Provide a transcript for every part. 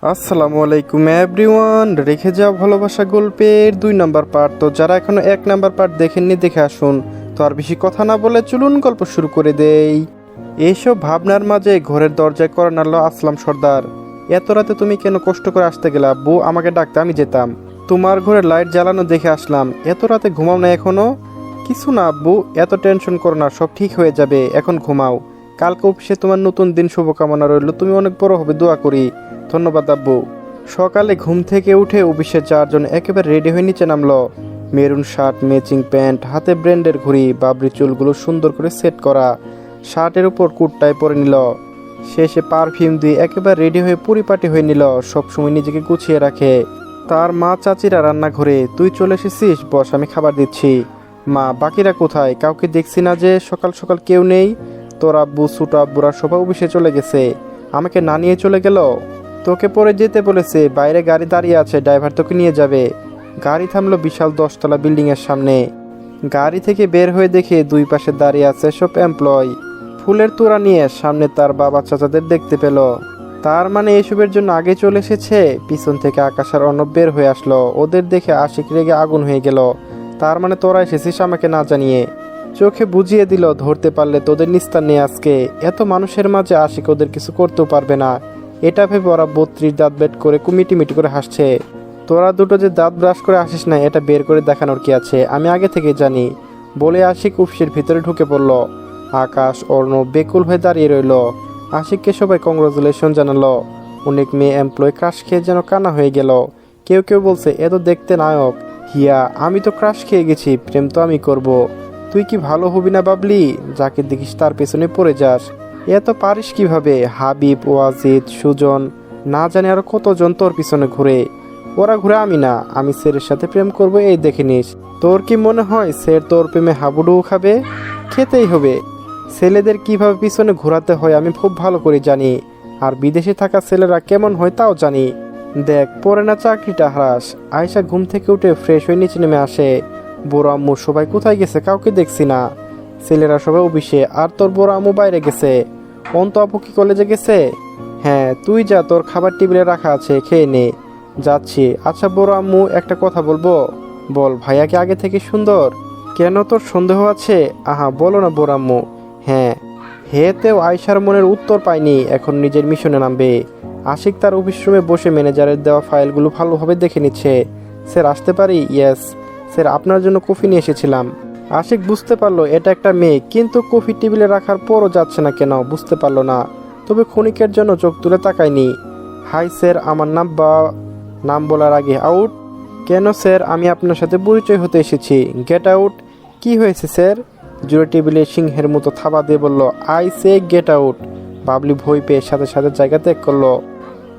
আসসালামু আলাইকুম এভরিওয়ান। রেখে যাওয়া ভালোবাসা গল্পের 2 নম্বর পার্ট। তো যারা এখনো 1 নম্বর পার্ট দেখেননি দেখে আসুন। তো আর বেশি কথা না বলে চলুন গল্প শুরু করে দেই। এইসব ভাবনার মাঝে ঘরের দরজায় কড়া নাড়ল আসলাম সর্দার। এত রাতে তুমি কেন কষ্ট করে আসতে গেলা? আব্বু আমাকে ডাকতে আমি যেতাম। তোমার ঘরে লাইট জ্বালানো দেখে আসলাম। এত রাতে ঘুমাও না এখনো? কিছু না আব্বু, এত টেনশন করো না, সব ঠিক হয়ে যাবে, এখন ঘুমাও। কালকে অফিসে তোমার নতুন দিন শুভকামনা রইল, তুমি অনেক বড় হবে, দোয়া করি। ধন্যবাদ আব্বু। সকালে ঘুম থেকে উঠে অফিসে যাওয়ার জন্য একেবারে রেডি হয়ে নিচে নামলো। মেরুন শার্ট, ম্যাচিং প্যান্ট, হাতে ব্র্যান্ডের ঘড়ি, বাবরি চুলগুলো সুন্দর করে সেট করা, শার্টের উপর কুর্তায় পরে নিল। শেষে পারফিউম দিয়ে একেবারে রেডি হয়ে পরিপাটি হয়ে নিল। সবসময় নিজেকে গুছিয়ে রাখে। তার মা চাচিরা রান্নাঘরে। তুই চলে এসেছিস, বস, আমি খাবার দিচ্ছি। মা, বাকিরা কোথায়? কাউকে দেখছি না যে, সকাল সকাল কেউ নেই। তোর আব্বু, ছোট আব্বুরা সবাই অফিসে চলে গেছে, আমাকে না নিয়ে চলে গেল। তোকে পরে যেতে বলেছে, বাইরে গাড়ি দাঁড়িয়ে আছে, ড্রাইভার তোকে নিয়ে যাবে। গাড়ি থামলো বিশাল 10 তলা বিল্ডিংয়ের সামনে। গাড়ি থেকে বের হয়ে দেখে দুই পাশে দাঁড়িয়ে আছে সব এমপ্লয়। ফুলের তোড়া নিয়ে সামনে তার বাবা চাচাদের দেখতে পেল। তার মানে এসবের জন্য আগে চলে এসেছে। পিছন থেকে আকাশ আর অর্ণব বের হয়ে আসলো। ওদের দেখে আশিক রেগে আগুন হয়ে গেল। তার মানে তোরা এসেছিস আমাকে না জানিয়ে। চোখে বুঝিয়ে দিল, ধরতে পারলে তোদের নিস্তার নেই আজকে। এত মানুষের মাঝে আশিক ওদের কিছু করতেও পারবে না। এটা ভেবে ওরা 32 দাঁত বেট করে মিটিমিটি করে হাসছে। তোরা দুটো যে দাঁত ব্রাশ করে আসিস না, এটা বের করে দেখানোর কি আছে, আমি আগে থেকে জানি, বলে আশিক অফিসের ভিতরে ঢুকে পড়ল। আকাশ, অর্ণব বেকুল হয়ে দাঁড়িয়ে রইল। আশিককে সবাই কংগ্রাচুলেশন জানালো। অনেক মেয়ে এমপ্লয় ক্রাশ খেয়ে যেন কানা হয়ে গেল। কেউ কেউ বলছে, এ তো দেখতে নায়ক। হিয়া, আমি তো ক্রাশ খেয়ে গেছি, প্রেম তো আমি করব। তুই কি ভালো হবি না বাবলি? যাকে দেখিস তার পেছনে পড়ে যাস। এত পারিস কিভাবে? হাবিব, ওয়াজিদ, সুজন, না জানি আরো কতজন তোর পিছনে ঘুরে। ওরা ঘুরে, আমি না। আমি স্যারের সাথে প্রেম করব, এই দেখে নিস। তোর কি মনে হয় স্যার তোর প্রেমে হাবুডুবু খাবে? খেতেই হবে। ছেলেদের কিভাবে পিছনে ঘোরাতে হয় আমি খুব ভালো করে জানি। আর বিদেশে থাকা ছেলেরা কেমন হয় তাও জানি। দেখ, পরে না চাকরিটা হারাস। আয়শা ঘুম থেকে উঠে ফ্রেশ হয়ে নিচে নেমে আসে। বড় আম্মু সবাই কোথায় গেছে? কাউকে দেখছি না। ছেলেরা সবাই অফিসে, আর তোর বড় আম্মু বাইরে গেছে। অন্ত আপু কি কলেজে গেছে? হ্যাঁ, তুই যা, তোর খাবার টেবিলে রাখা আছে, খেয়ে নে। যাচ্ছি। আচ্ছা বড় আম্মু, একটা কথা বলবো। বল। ভাইয়া কি আগে থেকে সুন্দর? কেন, তোর সন্দেহ আছে? আহা, বলো না বড় আম্মু। হ্যাঁ। হেতেও আয়শার মনের উত্তর পায়নি, এখন নিজের মিশনে নামবে। আশিক তার অফিস রুমে বসে ম্যানেজারের দেওয়া ফাইলগুলো ভালোভাবে দেখে নিচ্ছে। স্যার, আসতে পারি? ইয়েস স্যার, আপনার জন্য কফি নিয়ে এসেছিলাম। আশিক বুঝতে পারলো এটা একটা মেয়ে, কিন্তু কফি টেবিলে রাখার পরও যাচ্ছে না কেন বুঝতে পারলো না। তবে ক্ষণিকের জন্য চোখ তুলে তাকায়নি। হাই স্যার, আমার নাম বলার আগে আউট। কেন স্যার, আমি আপনার সাথে পরিচয় হতে এসেছি। Get out. কি হয়েছে স্যার? জুড়ে টেবিলে সিংহের মতো থাবা দিয়ে বলল, I say get out. Babli ভয় পেয়ে সাথে সাথে জায়গা ত্যাগ করলো।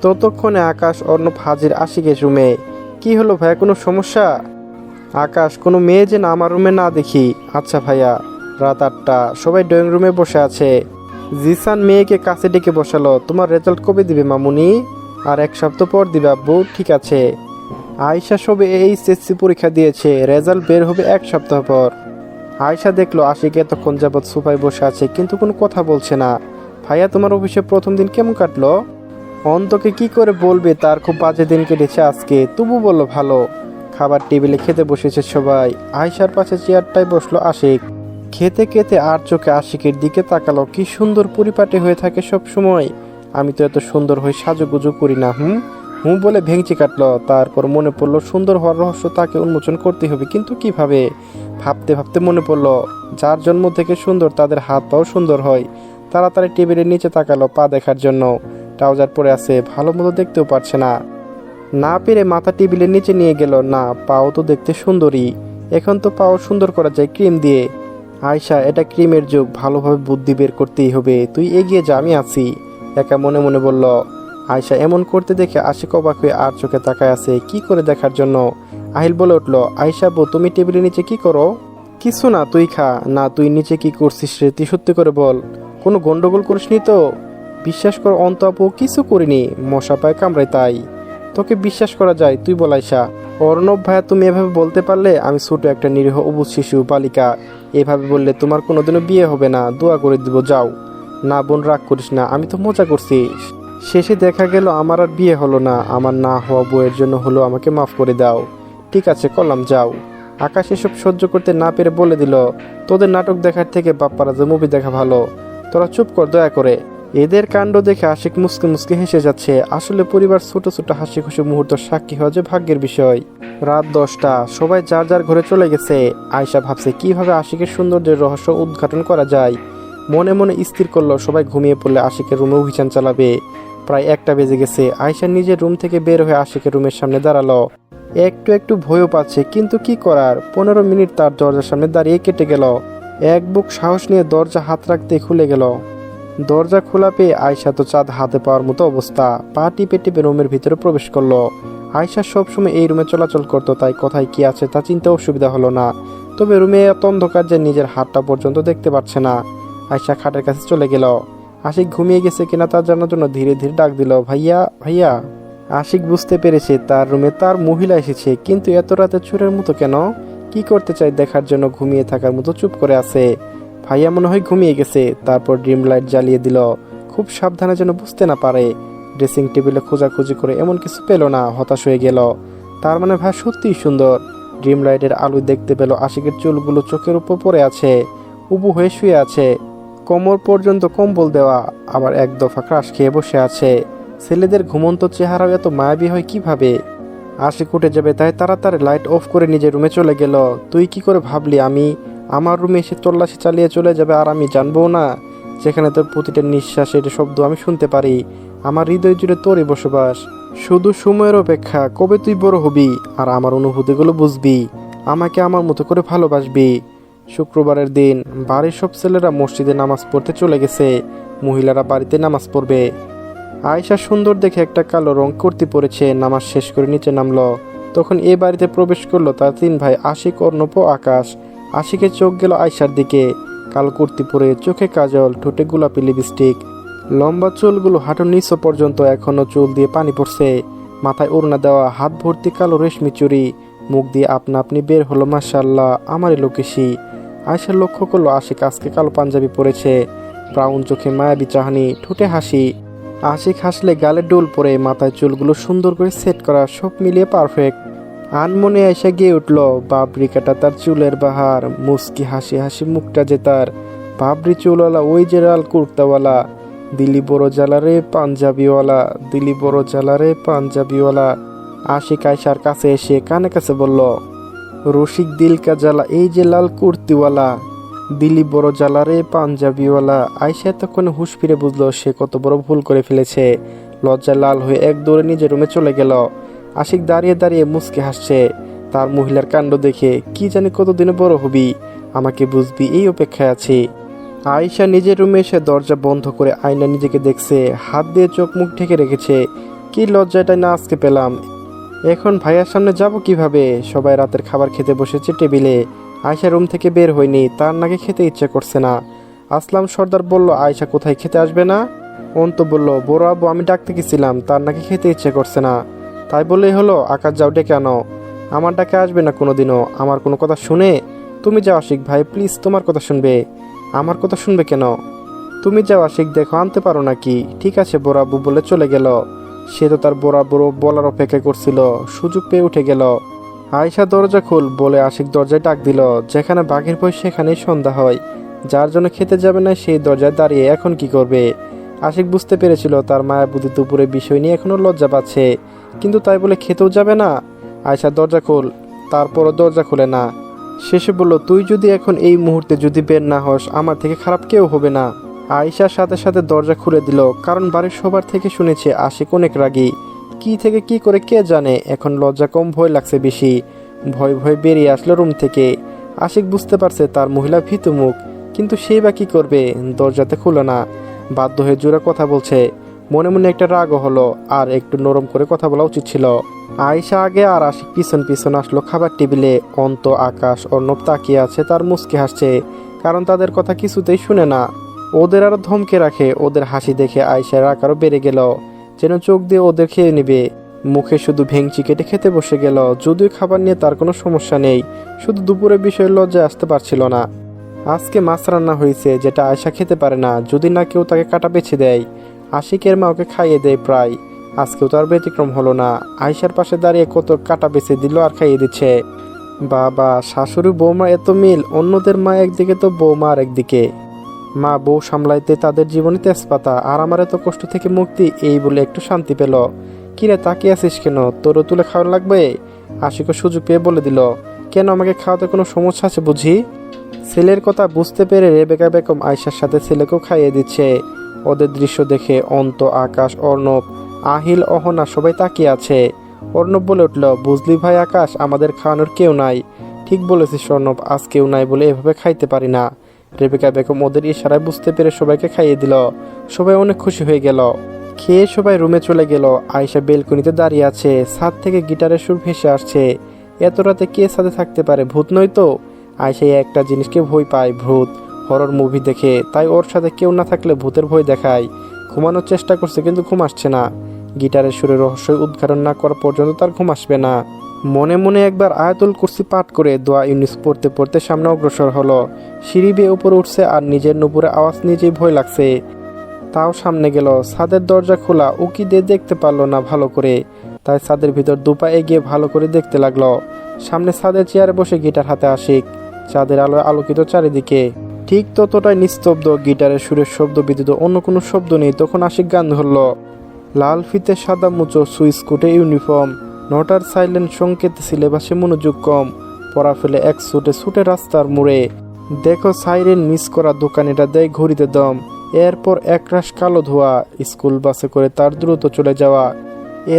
ততক্ষণে আকাশ, অর্ণব হাজির আশিকের রুমে। কি হলো ভাইয়া, কোনো সমস্যা? আকাশ, কোনো মেয়ে যে না আমার রুমে না দেখি। আচ্ছা ভাইয়া। রাত 8টা, সবাই ড্রয়িং রুমে বসে আছে। জিসান মেয়েকে কাছে ডেকে বসালো। তোমার রেজাল্ট কবে দিবে মামুনি? আর 1 সপ্তাহ পর দিবে আব্বু। ঠিক আছে। আয়শা সবে এইচএসসি পরীক্ষা দিয়েছে, রেজাল্ট বের হবে 1 সপ্তাহ পর। আয়শা দেখলো আশিক এতক্ষণ যাবৎ সোফায় বসে আছে, কিন্তু কোনো কথা বলছে না। ভাইয়া, তোমার অফিসে প্রথম দিন কেমন কাটলো? অন্তকে কি করে বলবে, তার খুব বাজে দিন কেটেছে আজকে, তবু বললো ভালো। খাবার টেবিলে খেতে বসেছে সবাই। আয়শার পাশে চেয়ারটায় বসলো আশিক। খেতে খেতে আর চোখে আশিকের দিকে তাকালো। কি সুন্দর পরিপাটি হয়ে থাকে সব সময়। আমি তো এত সুন্দর হয়ে সাজুগুজু করি না। হুম বলে ভেঙচি কাটলো। তারপর মনে পড়লো সুন্দর হওয়ার রহস্য তাকে উন্মোচন করতে হবে, কিন্তু কিভাবে? ভাবতে ভাবতে মনে পড়লো, যার জন্ম থেকে সুন্দর তাদের হাত পাও সুন্দর হয়। তাড়াতাড়ি টেবিলের নিচে তাকালো পা দেখার জন্য। ট্রাউজার পরে আছে, ভালো মতো দেখতেও পারছে না। না পেরে মাথা টেবিলের নিচে নিয়ে গেল। না, পাও তো দেখতে সুন্দরী। এখন তো পাও সুন্দর করা যায় ক্রিম দিয়ে। আয়শা, এটা ক্রিমের যুগ, ভালোভাবে বুদ্ধি বের করতেই হবে। তুই এগিয়ে যা, আমি আছি। একা মনে মনে বলল। আয়শা এমন করতে দেখে আশিক অবাক হয়ে আর চোখে তাকায় আছে, কি করে দেখার জন্য। আহিল বলে উঠল, আয়শা বউ, তুমি টেবিলের নিচে কি করো? কিছু না, তুই খা। না, তুই নিচে কি করছিস রে? তুই সত্যি করে বল, কোনো গন্ডগোল করিসনি তো? বিশ্বাস কর অন্ত আপু, কিছু করিনি, মশা পায় কামড়ায় তাই। তোকে বিশ্বাস করা যায়? তুই বল আয়শা। অর্ণব ভাইয়া, তুমি এভাবে বলতে পারলে? আমি ছোট একটা নিরীহ অবুঝ শিশু বালিকা। এভাবে বললে তোমার কোনোদিনও বিয়ে হবে না। দোয়া করে দিব, যাও। না বোন, রাগ করিস না, আমি তো মজা করছি। শেষে দেখা গেল আমার আর বিয়ে হলো না, আমার না হওয়া বউয়ের জন্য হলো আমাকে মাফ করে দাও। ঠিক আছে করলাম, যাও। আকাশ এসব সহ্য করতে না পেরে বলে দিল, তোদের নাটক দেখার থেকে বাপ্পারাজে মুভি দেখা ভালো, তোরা চুপ কর দয়া করে। এদের কাণ্ড দেখে আশিক মুসকে মুসকে হেসে যাচ্ছে। আসলে পরিবার ছোট ছোট হাসি খুশি মুহূর্ত সাক্ষী হওয়া যে ভাগ্যের বিষয়। রাত 10টা, সবাই যার যার ঘরে চলে গেছে। আয়শা ভাবছে কিভাবে আশিকের সৌন্দর্যের রহস্য উদ্ঘাটন করা যায়। মনে মনে স্থির করলো সবাই ঘুমিয়ে পড়লে আশিকের রুমে অভিযান চালাবে। প্রায় 1টা বেজে গেছে। আয়শা নিজের রুম থেকে বের হয়ে আশিকের রুমের সামনে দাঁড়ালো। একটু একটু ভয়ও পাচ্ছে, কিন্তু কি করার। 15 মিনিট তার দরজার সামনে দাঁড়িয়ে কেটে গেল। এক বুক সাহস নিয়ে দরজা হাত রাখতে খুলে গেল। দরজা খোলা পেয়ে আয়শা তো চাঁদ হাতে পাওয়ার মতো অবস্থা। পা টিপে টিপে রুমের ভিতরে প্রবেশ করলো। আয়শা সবসময় এই রুমে চলাচল করতো, তাই কোথায় কি আছে তা চিনতে অসুবিধা হলো না। তবে রুমে এত অন্ধকার যে নিজের হাতটা পর্যন্ত দেখতে পাচ্ছে না। আয়শা খাটের কাছে চলে গেল। আশিক ঘুমিয়ে গেছে কিনা তা জানার জন্য ধীরে ধীরে ডাক দিল, ভাইয়া ভাইয়া। আশিক বুঝতে পেরেছে তার রুমে তার মহিলা এসেছে, কিন্তু এত রাতে চোরের মতো কেন? কি করতে চাই দেখার জন্য ঘুমিয়ে থাকার মতো চুপ করে আছে। ভাইয়া মনে হয় ঘুমিয়ে গেছে। তারপর ড্রিম লাইট জ্বালিয়ে দিল, খুব সাবধানে যেন বুঝতে না পারে। ড্রেসিং টেবিলে খোঁজাখুঁজি করে এমন কিছু পেল না, হতাশ হয়ে গেল। তার মানে ভাই সত্যিই সুন্দর। ড্রিম লাইটের আলো দেখতে পেল আশিকের চুলগুলো চোখের উপর পড়ে আছে, উবু হয়ে শুয়ে আছে, কোমর পর্যন্ত কম্বল দেওয়া, আবার এক দফা ক্রাশ খেয়ে বসে আছে। ছেলেদের ঘুমন্ত চেহারাও এত মায়াবী হয় কিভাবে? আশিক উঠে যাবে তাই তাড়াতাড়ি লাইট অফ করে নিজের রুমে চলে গেল। তুই কি করে ভাবলি আমার রুমে এসে তল্লাশি চালিয়ে চলে যাবে আর আমি জানবো না? যেখানে তোর প্রতিটা নিঃশ্বাসের শব্দ আমি শুনতে পারি। আমার হৃদয় জুড়ে তোরই বসবাস। শুধু সময়ের অপেক্ষা, কবে তুই বড় হবি আর আমার অনুভূতিগুলো বুঝবি, আমাকে আমার মতো করে ভালোবাসবি। শুক্রবারের দিন বাড়ির সব ছেলেরা মসজিদে নামাজ পড়তে চলে গেছে, মহিলারা বাড়িতে নামাজ পড়বে। আয়শা সুন্দর দেখে একটা কালো রং কুর্তি পরেছে, নামাজ শেষ করে নিচে নামলো। তখন এ বাড়িতে প্রবেশ করলো তার 3 ভাই আশিক, অর্ণব ও আকাশ। আশিকের চোখ গেল আয়শার দিকে। কালো কুর্তি পরে, চোখে কাজল, ঠোঁটে গোলাপি লিপস্টিক, লম্বা চুলগুলো হাঁটুর নিচ পর্যন্ত, এখনো চুল দিয়ে পানি পড়ছে। মাথায় ওড়না দেওয়া, হাত ভর্তি কালো রেশমি চুড়ি, মুখ দিয়ে আপনা আপনি বের হলো মাশাআল্লাহ আমারই লোকেশি। আয়শা লক্ষ্য করলো আশিক আজকে কালো পাঞ্জাবি পরেছে, ব্রাউন চোখে মায়াবী চাহনি, ঠোঁটে হাসি। আশিক হাসলে গালে ডোল পরে, মাথায় চুলগুলো সুন্দর করে সেট করা, সব মিলিয়ে পারফেক্ট। আনমনে আয়শা গিয়ে উঠল, বাবরি কাটা তার চুলের বাহার, মুস্কি হাসি হাসি মুখটা যে তার। বাবরি চুলওয়ালা ওই যে লাল কুর্তাওয়ালা, দিলি বড় জ্বালা রে পাঞ্জাবিওয়ালা, দিলি বড় জ্বালা রে পাঞ্জাবিওয়ালা। আশিক আয়শার কাছে এসে কানে কাছে বলল, রসিক দিল কা জ্বালা এই যে লাল কুর্তিওয়ালা, দিলি বড় জ্বালা রে পাঞ্জাবিওয়ালা। আয়শা এতক্ষণে হুঁশ ফিরে বুঝলো সে কত বড় ভুল করে ফেলেছে। লজ্জায় লাল হয়ে এক দৌড়ে নিজের রুমে চলে গেল। আশিক দাঁড়িয়ে দাঁড়িয়ে মুচকে হাসছে তার মহিলার কাণ্ড দেখে। কি জানি কতদিনে বড় হবি, আমাকে বুঝবি, এই অপেক্ষায় আছি। আয়শা নিজের রুমে এসে দরজা বন্ধ করে আয়না নিজেকে দেখছে, হাত দিয়ে চোখ মুখ ঢেকে রেখেছে। কি লজ্জাটাই না আজকে পেলাম। এখন ভাইয়ার সামনে যাব কিভাবে? সবাই রাতের খাবার খেতে বসেছে টেবিলে। আয়শা রুম থেকে বের হয়নি, তার নাকি খেতে ইচ্ছে করছে না। আসলাম সর্দার বলল, আয়শা কোথায় খেতে আসবে না? অন্ত বলল, বড় আব্বু আমি ডাকতে গেছিলাম, তার নাকি খেতে ইচ্ছে করছে না। তাই বললেই হলো, আকাশ যাও ডেকে আনো। আমার ডাকে আসবে না কোনোদিনও, আমার কোনো কথা শুনে? তুমি যাও আশিক ভাই, প্লিজ, তোমার কথা শুনবে। আমার কথা শুনবে কেন? তুমি যাও আশিক, দেখো আনতে পারো নাকি। ঠিক আছে বড় আব্বু বলে চলে গেল। সে তো তার বড় আব্বুর বলার অপেক্ষা করছিল, সুযোগ পেয়ে উঠে গেল। আয়শা দরজা খুল বলে আশিক দরজায় ডাক দিল। যেখানে বাঘের ভয় সেখানেই সন্ধ্যা হয়। যার জন্য খেতে যাবে না সেই দরজায় দাঁড়িয়ে এখন কি করবে? আশিক বুঝতে পেরেছিল তার মায়া বুদ্ধি দুপুরের বিষয় নিয়ে এখনো লজ্জা পাচ্ছে, কিন্তু তাই বলে খেতেও যাবে না। আয়শা দরজা খোল, তারপরও দরজা খুলে না। শেষে বলল, তুই যদি এখন এই মুহূর্তে যদি বের না হস, আমার থেকে খারাপ কেউ হবে না। আয়শার সাথে সাথে দরজা খুলে দিল, কারণ বাড়ির সবার থেকে শুনেছে আশিক অনেক রাগী। কি থেকে কি করে কে জানে। এখন লজ্জা কম, ভয় লাগছে বেশি। ভয় ভয় বেরিয়ে আসলো রুম থেকে। আশিক বুঝতে পারছে তার মহিলা ভীতু মুখ, কিন্তু সেই বা কি করবে? দরজাতে খুলে না, বাধ্য হয়ে জোরে কথা বলছে। মনে মনে একটা রাগও হলো, আর একটু নরম করে কথা বলা উচিত ছিল। আয়শা আগে আর আশিক পিছন পিছন আসলো খাবার টেবিলে। অন্ত, আকাশ, অর্ণব তাকিয়ে আছে, তার মুচকি হাসছে, কারণ তাদের কথা কিছুতেই শুনে না। ওদের আরো ধমকে রাখে। ওদের হাসি দেখে আয়শার রাগ আরো বেড়ে গেল, যেন চোখ দিয়ে ওদের খেয়ে নেবে। মুখে শুধু ভেঙচি কেটে খেতে বসে গেল। যদিও খাবার নিয়ে তার কোনো সমস্যা নেই, শুধু দুপুরের বিষয়ে লজ্জায় আসতে পারছিল না। আজকে মাছ রান্না হয়েছে, যেটা আয়শা খেতে পারে না, যদি না কেউ তাকে কাটা বেছে দেয়। আশিকের মা ওকে খাইয়ে দেয় প্রায়। আজকেও তো আর ব্যতিক্রম হলো না। আয়শার পাশে দাঁড়িয়ে কত কাটা বেছে দিল আর খাইয়ে দিচ্ছে। বাবা, শাশুড়ি বৌমা এত মিল, অন্যদের মা একদিকে তো বৌমা আর একদিকে। মা বউ সামলাইতে তাদের জীবনে তেজপাতা, আর আমার এত কষ্ট থেকে মুক্তি, এই বলে একটু শান্তি পেল। কিরে তাকিয়ে আছিস কেন, তোরও তুলে খাওয়া লাগবে? আশিকও সুযোগ পেয়ে বলে দিল, কেন আমাকে খাওয়াতে কোনো সমস্যা আছে বুঝি? ছেলের কথা বুঝতে পেরে রেবেকা বেগম আয়শার সাথে ছেলেকেও খাইয়ে দিচ্ছে। ওদের দৃশ্য দেখে অন্ত, আকাশ, অর্ণব, আহিল, অহনা সবাই তাকিয়ে আছে। অর্ণব বলে উঠল, বুঝলি ভাই আকাশ, আমাদের খাওয়ানোর কেউ নাই। ঠিক বলেছিস অর্ণব, আজ কেউ নাই বলে এভাবে খাইতে পারি না। রেবেকা বেগম ওদের ইশারায় বুঝতে পেরে সবাইকে খাইয়ে দিল। সবাই অনেক খুশি হয়ে গেল। খেয়ে সবাই রুমে চলে গেল। আয়শা বেলকনিতে দাঁড়িয়ে আছে, ছাদ থেকে গিটারের সুর ভেসে আসছে। এত রাতে কে ছাদে থাকতে পারে, ভূত নয় তো? আয়শা একটা জিনিসকে ভয় পায়, ভূত। হরর মুভি দেখে, তাই ওর সাথে কেউ না থাকলে ভূতের ভয় দেখায়। ঘুমানোর চেষ্টা করছে কিন্তু ঘুম আসছে না। গিটারের সুরের রহস্য উদ্ঘাটন না করা পর্যন্ত তার ঘুম আসবে না। মনে মনে একবার আয়াতুল কুরসি পাঠ করে দোয়া ইউনিস পড়তে পড়তে সামনে অগ্রসর হলো। সিঁড়ি বেয়ে উপরে উঠছে আর নিজের নুপুরে আওয়াজ নিজেই ভয় লাগছে। তাও সামনে গেল। ছাদের দরজা খোলা, উকি দিয়ে দেখতে পারলো না ভালো করে, তাই ছাদের ভিতর দুপা এগিয়ে ভালো করে দেখতে লাগলো। সামনে ছাদের চেয়ারে বসে গিটার হাতে আশিক। চাঁদের আলোয় আলোকিত চারিদিকে। ঠিক ততটাই নিস্তব্ধ, গিটারের সুরের শব্দ ব্যতীত অন্য কোনো শব্দ নেই। তখন আশিক গান ধরল। লাল ফিতে সাদা মুচো, সুইস কোটে ইউনিফর্ম, নটার সাইলেন্ট সংকেত, সিলেবাসে মনোযোগ কম, পড়া ফেলে এক ছুটে রাস্তার মোড়ে। দেখো সাইরেন মিস করা, দোকানিটা দেয় ঘড়িতে দম। এরপর একরাশ কালো ধোয়া, স্কুল বাসে করে তার দ্রুত চলে যাওয়া।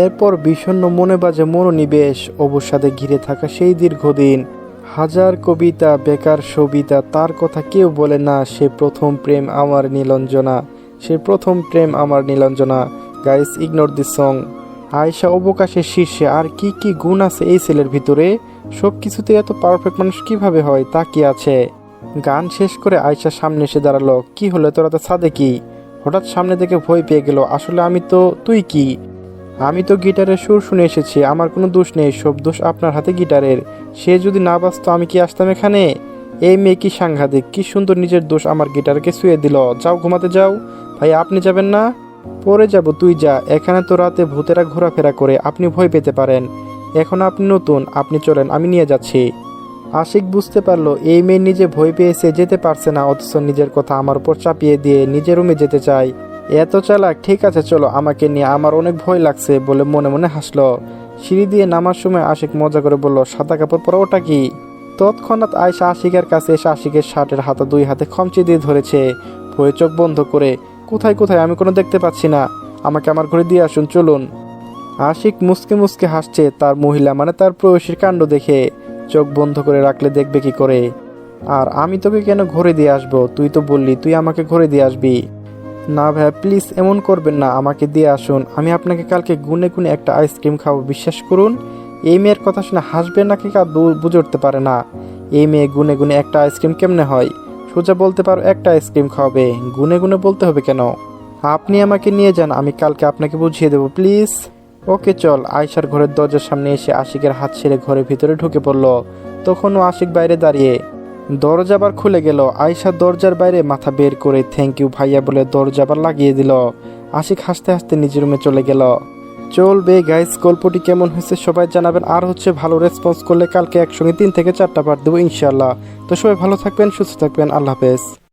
এরপর বিষণ্ণ মনে বাজে মনোনিবেশ, অবসাদে ঘিরে থাকা সেই দীর্ঘদিন। হাজার কবিতা, বেকার সবিতা, তার কথা কেউ বলে না। সে প্রথম প্রেম আমার নীলঞ্জনা, সে প্রথম প্রেম আমার Neelanjana. Guys, ignore this song. Ayesha অবকাশের শীর্ষে। আর কি কি গুণ আছে এই ছেলের ভিতরে! সব কিছুতে এত পারফেক্ট মানুষ কিভাবে হয়, তা কি আছে? গান শেষ করে আয়শা সামনে এসে দাঁড়ালো। কি হলো, তোরা তো ছাদে কি? হঠাৎ সামনে থেকে ভয় পেয়ে গেল। আসলে তুই কি? আমি তো গিটারের সুর শুনে এসেছি, আমার কোনো দোষ নেই, সব দোষ আপনার হাতে গিটারের। সে যদি না বাঁচতো আমি কি আসতাম এখানে? এই মেয়ে কি সাংঘাতিক, কি সুন্দর নিজের দোষ আমার গিটারকে ছুঁয়ে দিল। যাও ঘুমাতে যাও। ভাই আপনি যাবেন না? পরে যাব, তুই যা। এখানে তো রাতে ভূতেরা ঘোরাফেরা করে, আপনি ভয় পেতে পারেন। এখন আপনি নতুন, আপনি চলেন, আমি নিয়ে যাচ্ছি। আশিক বুঝতে পারলো এই মেয়ে নিজে ভয় পেয়েছে, যেতে পারছে না, অথচ নিজের কথা আমার উপর চাপিয়ে দিয়ে নিজের রুমে যেতে চায়। এত চালাক। ঠিক আছে চলো, আমাকে নিয়ে, আমার অনেক ভয় লাগছে বলে মনে মনে হাসলো। সিঁড়ি দিয়ে নামার সময় আশিক মজা করে বলল, সাদা কাপড় পরা ওটা কি? তৎক্ষণাৎ আয়শা আশিকের কাছে এসে আশিকের শার্টের হাতা দুই হাতে খমচি দিয়ে ধরেছে, ভয়ে চোখ বন্ধ করে। কোথায় কোথায়, আমি কোনো দেখতে পাচ্ছি না, আমাকে আমার ঘরে দিয়ে আসুন, চলুন। আশিক মুসকে মুসকে হাসছে তার মহিলা মানে তার প্রেয়সীর কাণ্ড দেখে। চোখ বন্ধ করে রাখলে দেখবে কি করে? আর আমি তোকে কেন ঘরে দিয়ে আসবো? তুই তো বললি তুই আমাকে ঘরে দিয়ে আসবি। না ভাই প্লিজ এমন করবেন না, আমাকে দিয়ে আসুন। আমি আপনাকে কালকে গুনে গুনে একটা আইসক্রিম খাবো, বিশ্বাস করুন। এই মেয়ের কথা শুনে হাসবেন নাকি কা বুঝে উঠতে পারে না। এই মেয়ে গুনে গুনে একটা আইসক্রিম কেমনে হয়? সোজা বলতে পারো একটা আইসক্রিম খাওয়াবে, গুনে গুনে বলতে হবে কেন? আপনি আমাকে নিয়ে যান, আমি কালকে আপনাকে বুঝিয়ে দেবো প্লিজ। ওকে চল। আয়শার ঘরের দরজার সামনে এসে আশিকের হাত ছেড়ে ঘরের ভিতরে ঢুকে পড়ল। তখনও আশিক বাইরে দাঁড়িয়ে। দরজা আবার খুলে গেল। আয়শা দরজার বাইরে মাথা বের করে থ্যাংক ইউ ভাইয়া বলে দরজা আবার লাগিয়ে দিল। আশিক হাসতে হাসতে নিজের রুমে চলে গেল। চলবে গাইস, গল্পটি কেমন হয়েছে সবাই জানাবেন। আর ভালো রেসপন্স করলে কালকে একসঙ্গে 3 থেকে 4টা পার্ট দেবো ইনশাল্লাহ। তো সবাই ভালো থাকবেন, সুস্থ থাকবেন, আল্লাহ হাফেজ।